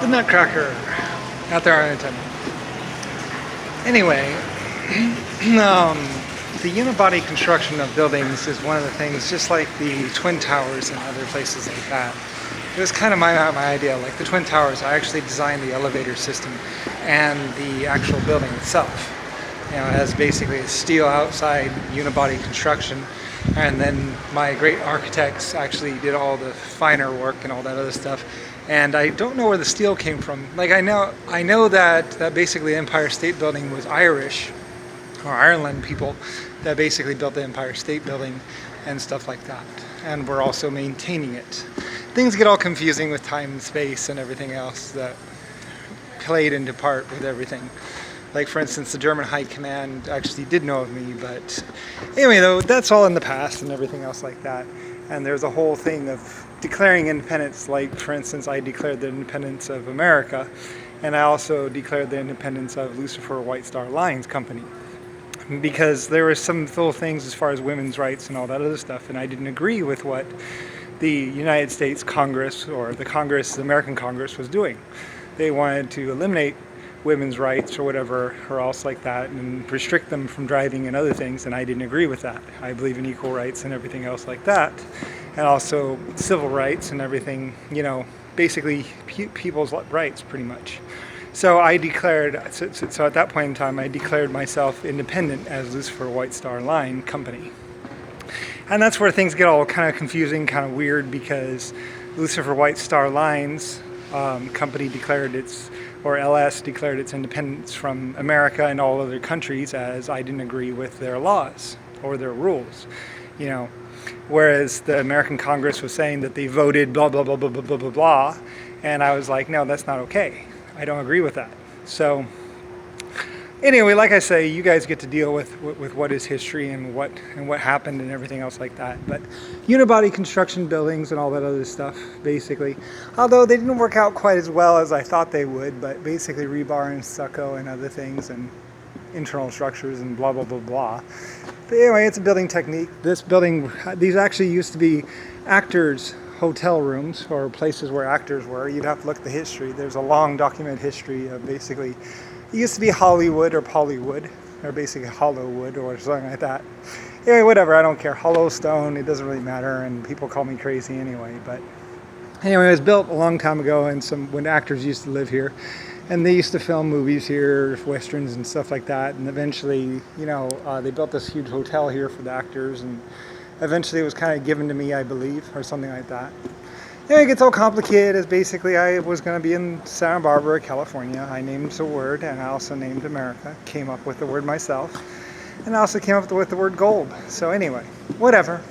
The Nutcracker. Out there on intended. Anyway, the unibody construction of buildings is one of the things, just like the Twin Towers and other places like that. It was kind of my idea. Like the Twin Towers, I actually designed the elevator system and the actual building itself. You know, it has basically a steel outside unibody construction, and then my great architects actually did all the finer work and all that other stuff. And I don't know where the steel came from. Like I know that basically the Empire State Building was Irish or Ireland people that basically built the Empire State Building and stuff like that. And we're also maintaining it. Things get all confusing with time and space and everything else that played into part with everything. Like for instance, the German High Command actually did know of me, but anyway, though, that's all in the past and everything else like that. And there's a whole thing of declaring independence, like for instance, I declared the independence of America, and I also declared the independence of Lusifer White Star Lines Company, because there were some little things as far as women's rights and all that other stuff, and I didn't agree with what the United States Congress, or the American Congress, was doing. They wanted to eliminate women's rights or whatever, or else like that, and restrict them from driving and other things, and I didn't agree with that. I believe in equal rights and everything else like that, and also civil rights and everything, you know, basically people's rights pretty much. So I declared, so at that point in time, I declared myself independent as Lusifer White Star Line Company. And that's where things get all kind of confusing, kind of weird, because Lusifer White Star Lines Company declared its, or LS declared its independence from America and all other countries, as I didn't agree with their laws or their rules, you know. Whereas the American Congress was saying that they voted blah, blah, blah, blah, blah, blah, blah, blah. And I was like, no, that's not okay. I don't agree with that. So anyway, like I say, you guys get to deal with what is history and what happened and everything else like that. But unibody construction buildings and all that other stuff, basically, although they didn't work out quite as well as I thought they would, but basically rebar and stucco and other things and internal structures and blah, blah, blah, blah. But anyway, it's a building technique. This building, these actually used to be actors' hotel rooms, or places where actors were. You'd have to look at the history. There's a long documented history of basically, it used to be Hollywood or Pollywood, or basically Hollowwood or something like that. Anyway, whatever, I don't care. Hollow stone, it doesn't really matter, and people call me crazy anyway. But anyway, it was built a long time ago, and when actors used to live here. And they used to film movies here, westerns and stuff like that. And eventually, you know, they built this huge hotel here for the actors. And eventually it was kind of given to me, I believe, or something like that. Anyway, it gets all complicated, as basically I was going to be in Santa Barbara, California. I named the word, and I also named America. Came up with the word myself. And I also came up with the word gold. So anyway, whatever.